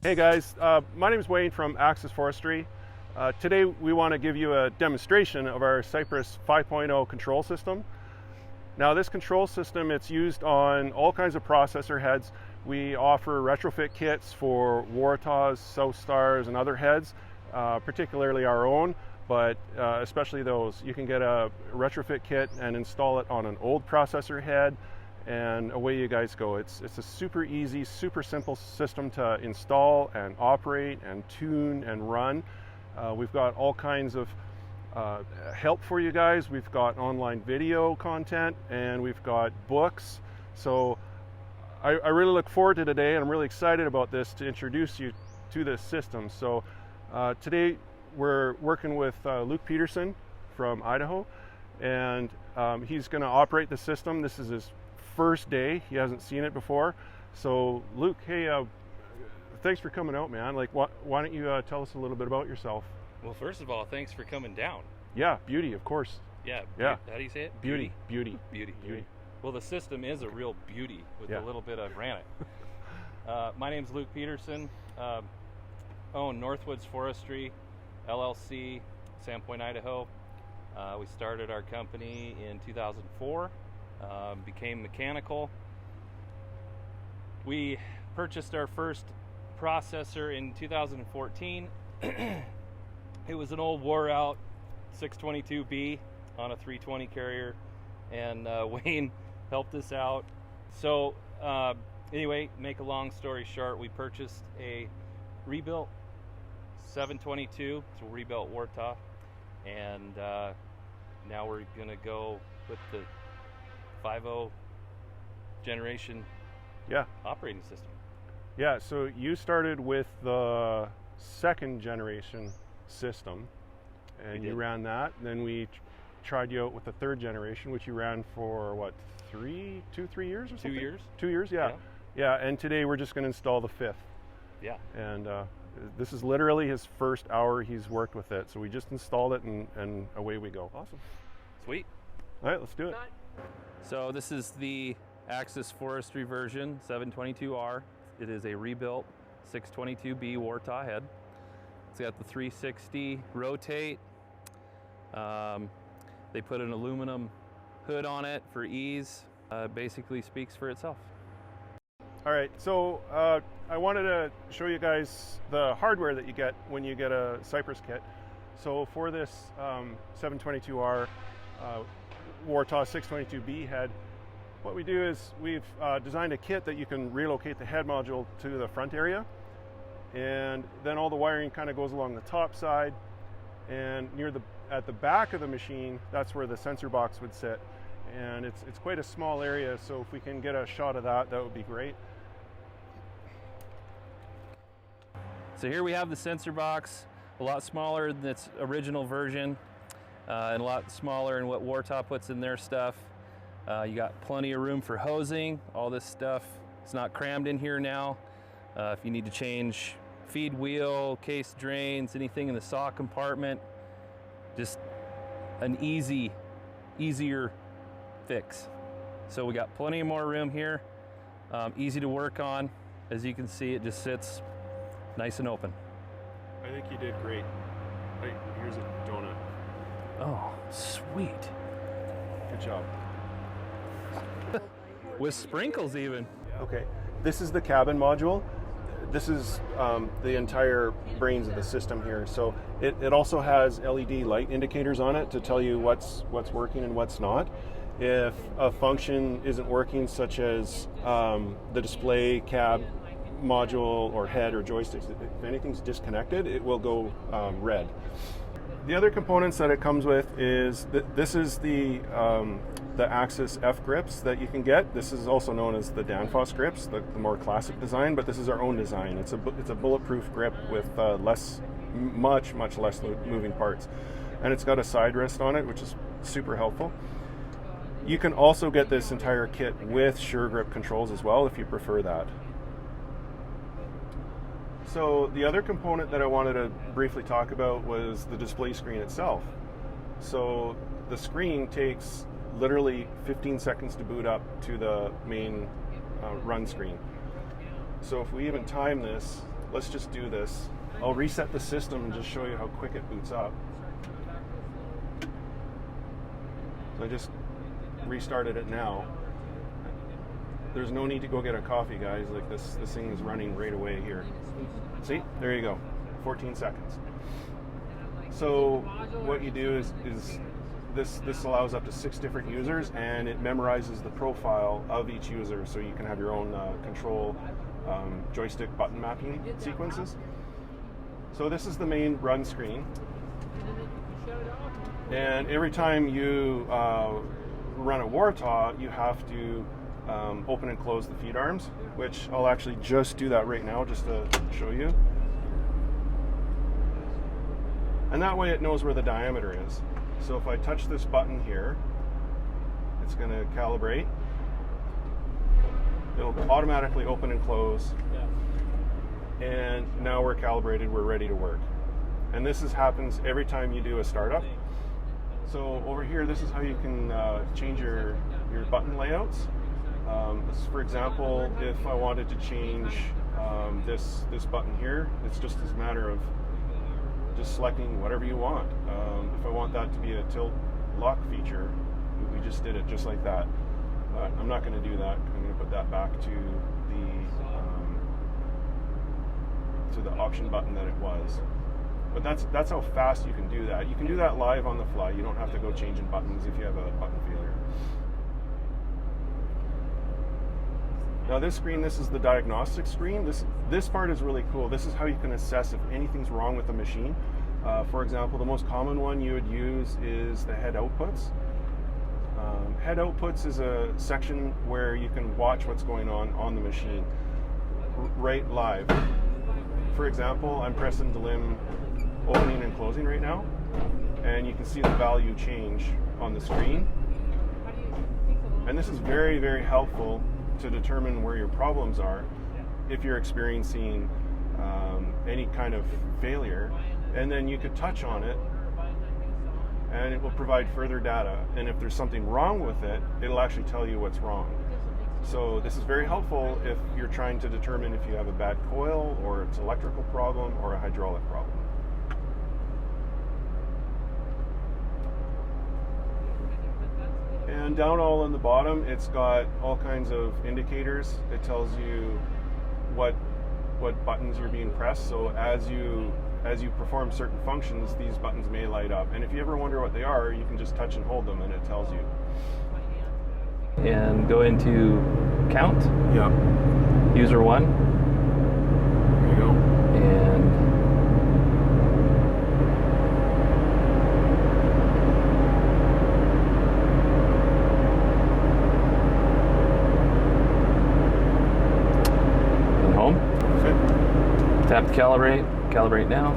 Hey guys, my name is Wayne from Axis Forestry. Today we want to give you a demonstration of our Cypress 5.0 control system. Now this control system, it's used on all kinds of processor heads. We offer retrofit kits for Warthas, South Stars, and other heads, particularly our own, but especially those. You can get a retrofit kit and install it on an old processor head, and away you guys go. It's a super easy, super simple system to install and operate and tune and run. We've got all kinds of help for you guys. We've got online video content and we've got books. So I really look forward to today, and I'm really excited about this to introduce you to this system. So today we're working with Luke Peterson from Idaho, and he's going to operate the system. This is his first day. He hasn't seen it before. So Luke, hey, thanks for coming out, man. Like, why don't you tell us a little bit about yourself? Well, first of all, thanks for coming down. Yeah, beauty, of course. Yeah. Yeah. How do you say it? Beauty. Well, the system is a real beauty with a little bit of granite. My name's Luke Peterson. Own Northwoods Forestry, LLC, Sandpoint Idaho. We started our company in 2004. Became mechanical. We purchased our first processor in 2014. It was an old wore out 622B on a 320 carrier, and Wayne helped us out. So anyway, make a long story short, we purchased a rebuilt 722, it's a rebuilt Warthog, and now we're gonna go with the 5.0 generation operating system. Yeah, so you started with the second generation system, and you ran that. Then we tried you out with the third generation, which you ran for what, 3 years or something? 2 years. 2 years, yeah. And today we're just going to install the fifth. Yeah. And this is literally his first hour he's worked with it. So we just installed it, and away we go. Awesome. Sweet. All right, let's do it. So this is the Axis Forestry version, 722R. It is a rebuilt 622B Warthog head. It's got the 360 rotate. They put an aluminum hood on it for ease. Basically speaks for itself. All right, so I wanted to show you guys the hardware that you get when you get a Cypress kit. So for this 722R Warthog 622B head, what we do is we've designed a kit that you can relocate the head module to the front area, and then all the wiring kind of goes along the top side, and at the back of the machine, that's where the sensor box would sit, and it's quite a small area. So if we can get a shot of that, that would be great. So here we have the sensor box, a lot smaller than its original version, and a lot smaller than what Warthog puts in their stuff. You got plenty of room for hosing. All this stuff, it's not crammed in here now. If you need to change feed wheel, case drains, anything in the saw compartment, just an easier fix. So we got plenty of more room here, easy to work on. As you can see, it just sits nice and open. I think you did great. Hey, here's a donut. Oh, sweet. Good job. With sprinkles even. Okay, this is the cabin module. This is the entire brains of the system here. So it also has LED light indicators on it to tell you what's working and what's not. If a function isn't working, such as the display, cab module, or head or joysticks, if anything's disconnected, it will go red. The other components that it comes with is this is the Axis F grips that you can get. This is also known as the Danfoss grips, the more classic design, but this is our own design. It's a bulletproof grip with much less moving parts, and it's got a side rest on it, which is super helpful. You can also get this entire kit with Sure Grip controls as well if you prefer that. So the other component that I wanted to briefly talk about was the display screen itself. So the screen takes literally 15 seconds to boot up to the main run screen. So if we even time this, let's just do this. I'll reset the system and just show you how quick it boots up. So I just restarted it now. There's no need to go get a coffee, guys. Like this thing is running right away here. See, there you go, 14 seconds. So what you do is this allows up to 6 different users, and it memorizes the profile of each user, so you can have your own control joystick button mapping sequences. So this is the main run screen, and every time you run a Wartaw, you have to open and close the feed arms, which I'll actually just do that right now just to show you. And that way it knows where the diameter is. So if I touch this button here, it's going to calibrate. It'll automatically open and close. And now we're calibrated, we're ready to work. And this happens every time you do a startup. So over here, this is how you can change your button layouts. For example, if I wanted to change this button here, it's just a matter of just selecting whatever you want. If I want that to be a tilt lock feature, we just did it just like that. But I'm not going to do that. I'm going to put that back to the option button that it was. But that's how fast you can do that. You can do that live on the fly. You don't have to go changing buttons if you have a button failure. Now this screen, this is the diagnostic screen. This part is really cool. This is how you can assess if anything's wrong with the machine. For example, the most common one you would use is the head outputs. Head outputs is a section where you can watch what's going on the machine right live. For example, I'm pressing delim opening and closing right now, and you can see the value change on the screen. And this is very, very helpful to determine where your problems are if you're experiencing any kind of failure, and then you could touch on it and it will provide further data, and if there's something wrong with it, it'll actually tell you what's wrong. So this is very helpful if you're trying to determine if you have a bad coil, or it's an electrical problem, or a hydraulic problem. And down all on the bottom, it's got all kinds of indicators. It tells you what buttons you're being pressed. So as you perform certain functions, these buttons may light up. And if you ever wonder what they are, you can just touch and hold them and it tells you. And go into count. Yeah. User 1. There you go. And home. Okay. Tap to calibrate now.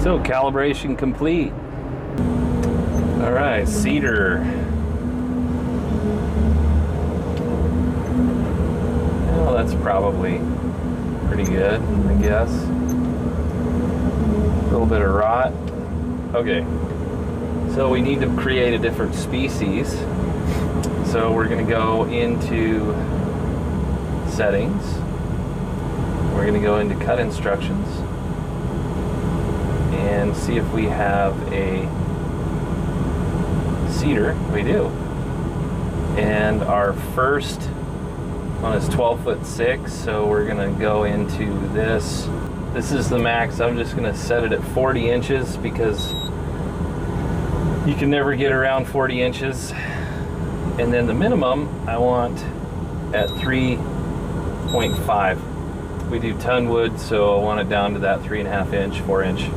So calibration complete. All right, cedar. Well, that's probably pretty good, I guess. A little bit of rot. Okay, so we need to create a different species. So we're going to go into settings. We're going to go into cut instructions and see if we have a cedar. We do. And our first one is 12'6", so we're going to go into this. This is the max. I'm just going to set it at 40 inches because you can never get around 40 inches. And then the minimum I want at 3.5. We do ton wood, so I want it down to that 3.5 inch, 4 inch.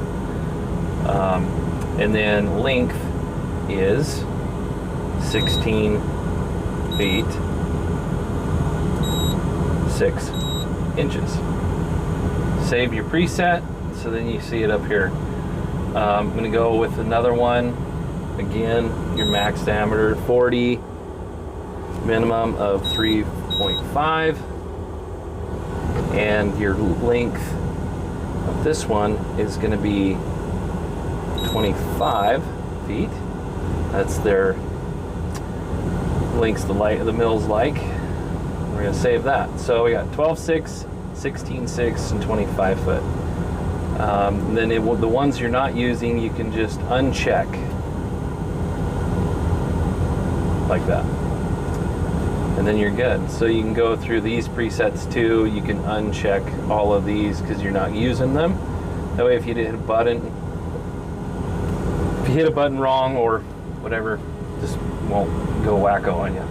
And then length is 16 feet, 6 inches. Save your preset, so then you see it up here. I'm going to go with another one. Again, your max diameter 40, minimum of 3.5. And your length of this one is going to be 25 feet. That's their lengths the mills like. We're going to save that. So we got 12.6, 16.6, and 25 foot. Then the ones you're not using, you can just uncheck like that, and then you're good. So you can go through these presets too. You can uncheck all of these because you're not using them. That way, if you hit a button, wrong or whatever, just won't go wacko on you.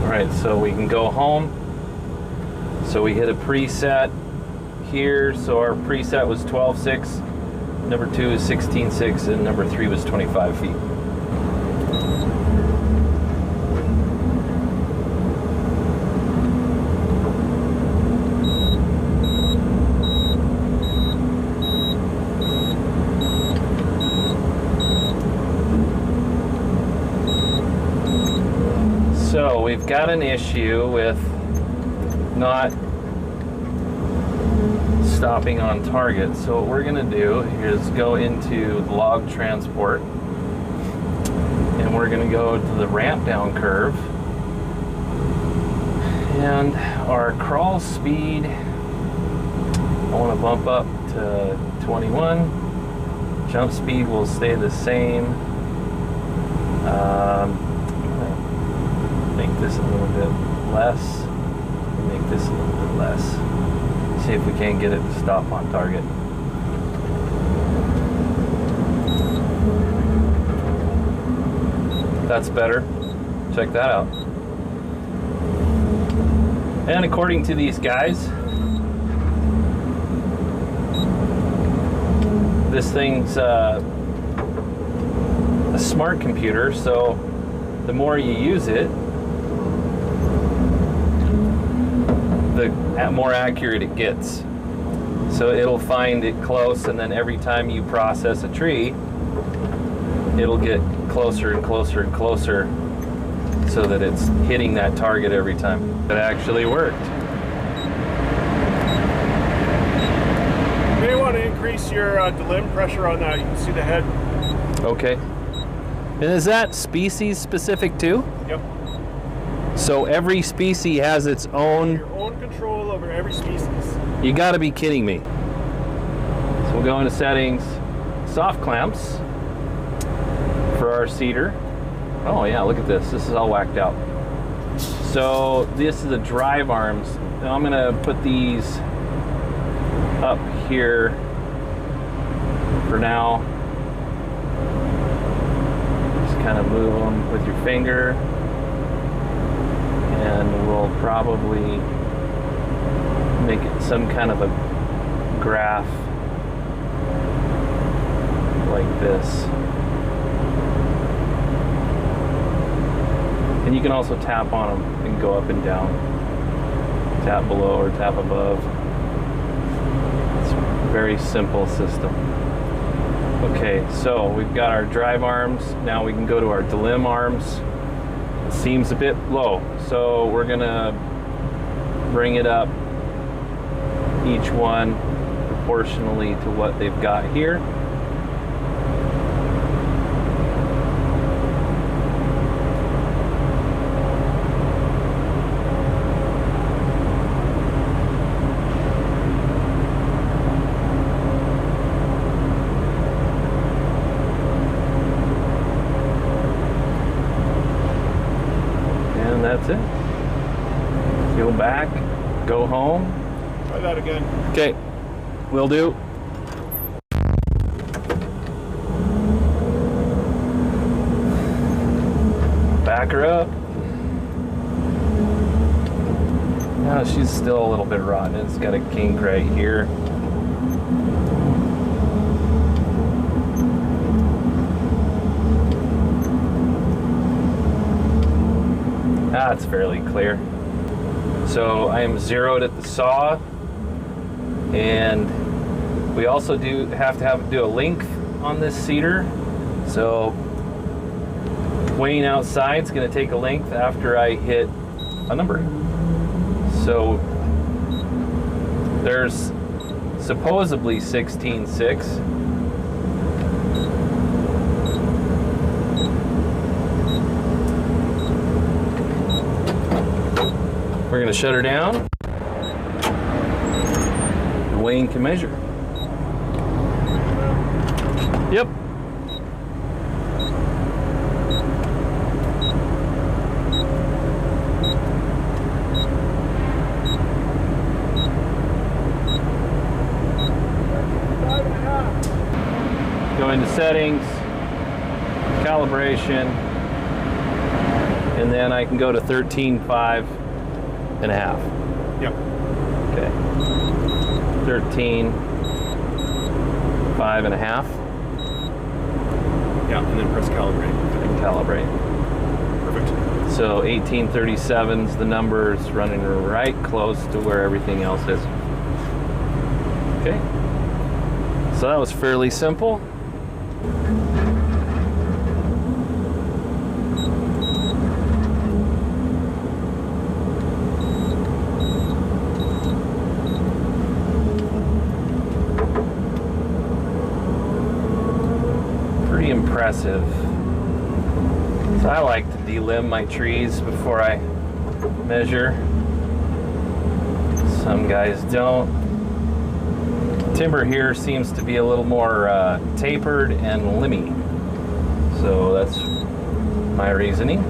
All right, so we can go home. So we hit a preset here. So our preset was 12.6, number 2 is 16.6, and number 3 was 25 feet. So we've got an issue with not stopping on target. So what we're going to do is go into the log transport, and we're going to go to the ramp down curve, and our crawl speed I want to bump up to 21. Jump speed will stay the same. Make this a little bit less, make this a little bit less. See if we can't get it to stop on target. That's better. Check that out. And according to these guys, this thing's a smart computer, so the more you use it, the more accurate it gets. So it'll find it close, and then every time you process a tree, it'll get closer and closer and closer so that it's hitting that target every time. It actually worked. You may want to increase your limb pressure on that. You can see the head. Okay. And is that species specific too? Yep. So every species has its own... Your own control over every species. You gotta be kidding me. So we'll go into settings, soft clamps for our cedar. Oh yeah, look at this. This is all whacked out. So this is the drive arms. Now I'm gonna put these up here for now. Just kind of move them with your finger, and we'll probably make it some kind of a graph like this. And you can also tap on them and go up and down. Tap below or tap above. It's a very simple system. Okay, so we've got our drive arms. Now we can go to our limb arms. It seems a bit low, so we're gonna bring it up, each one proportionally to what they've got here. And that's it. Go back, go home. Try that again. Okay, will do. Back her up. No, she's still a little bit rotten. It's got a kink right here. That's fairly clear. So I am zeroed at the saw, and we also do have to do a length on this cedar. So weighing outside is going to take a length after I hit a number. So there's supposedly 16.6. We're going gonna shut her down. And Wayne can measure. Yep. Go into settings, calibration, and then I can go to 13.5 and a half. Yep. Okay. 13.5 and a half. Yeah, and then press calibrate. And calibrate. Perfect. So 1837's the numbers running right close to where everything else is. Okay. So that was fairly simple. Pretty impressive. So I like to delimb my trees before I measure. Some guys don't. Timber here seems to be a little more tapered and limby. So that's my reasoning.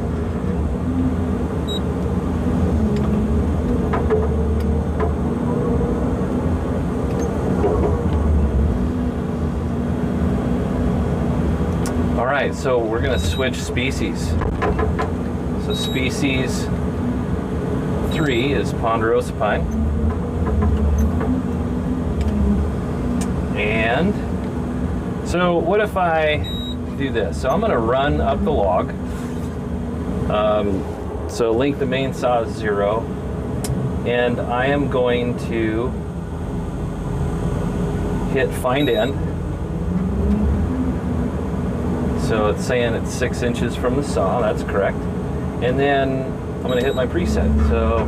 All right, so we're gonna switch species. So species 3 is ponderosa pine. And so what if I do this? So I'm going to run up the log. So length of main saw is 0. And I am going to hit find end. So it's saying it's 6 inches from the saw. That's correct. And then I'm going to hit my preset. So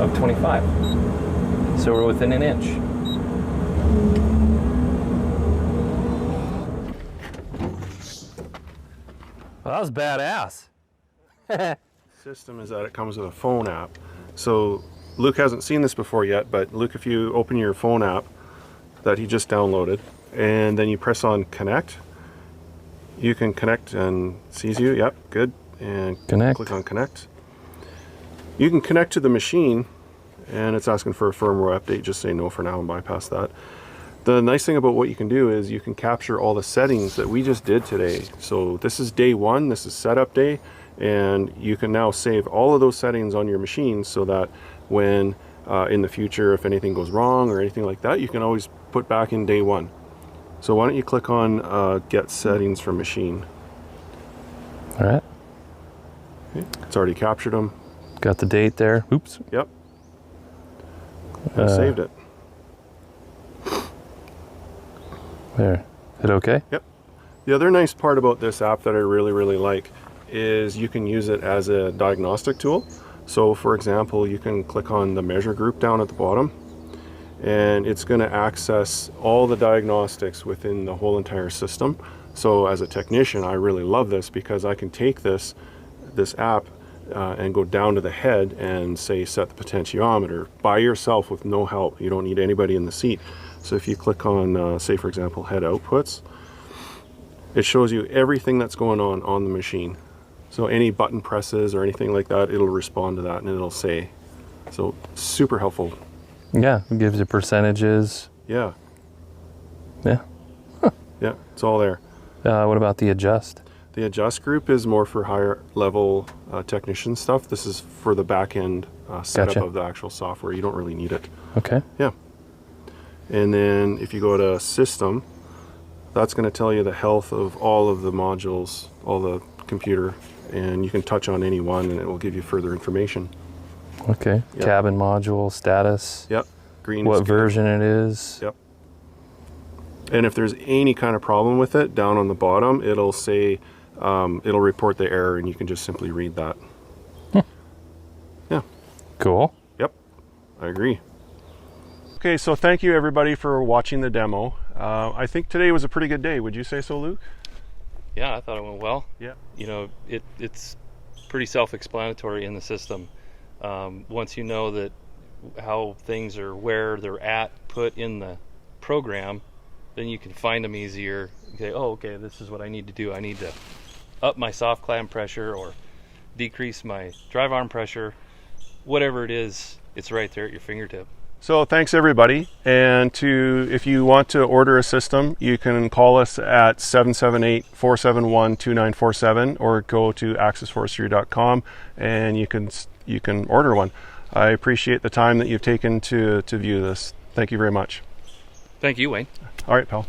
of 25. So we're within an inch. Well, that was badass. System is that it comes with a phone app. So Luke hasn't seen this before yet, but Luke, if you open your phone app that he just downloaded, and then you press on connect, you can connect and sees you. Yep, good. And Connect. Click on connect. You can connect to the machine, and it's asking for a firmware update. Just say no for now and bypass that. The nice thing about what you can do is you can capture all the settings that we just did today. So this is day 1, this is setup day, and you can now save all of those settings on your machine so that when in the future, if anything goes wrong or anything like that, you can always put back in day 1. So why don't you click on get settings for machine. All right. Okay. It's already captured them. Got the date there. Oops. Yep. I saved it. There. Hit OK? Yep. The other nice part about this app that I really like is you can use it as a diagnostic tool. So for example, you can click on the measure group down at the bottom, and it's going to access all the diagnostics within the whole entire system. So as a technician, I really love this because I can take this app and go down to the head and say set the potentiometer by yourself with no help. You don't need anybody in the seat. So if you click on say for example head outputs, it shows you everything that's going on the machine. So any button presses or anything like that, it'll respond to that and it'll say. So super helpful. Yeah, it gives you percentages. Yeah. Yeah. Huh. Yeah, it's all there. What about the adjust? The adjust group is more for higher level technician stuff. This is for the back end setup Gotcha. of the actual software. You don't really need it. Okay. Yeah. And then if you go to system, that's going to tell you the health of all of the modules, all the computer, and you can touch on any one and it will give you further information. Okay. Yep. Cabin module status. Yep. Green. What version it is. Yep. And if there's any kind of problem with it, down on the bottom, it'll say, it'll report the error, and you can just simply read that. Yeah. Cool. Yep. I agree. Okay, so thank you everybody for watching the demo. I think today was a pretty good day. Would you say so, Luke? Yeah, I thought it went well. Yeah. You know, it's pretty self-explanatory in the system. Once you know that how things are, where they're at, put in the program, then you can find them easier. You say, oh, okay, this is what I need to do. I need to up my soft clamp pressure or decrease my drive arm pressure. Whatever it is, it's right there at your fingertip. So thanks everybody, and if you want to order a system, you can call us at 778-471-2947 or go to axisforestry.com and you can order one. I appreciate the time that you've taken to view this. Thank you very much. Thank you, Wayne. All right, pal.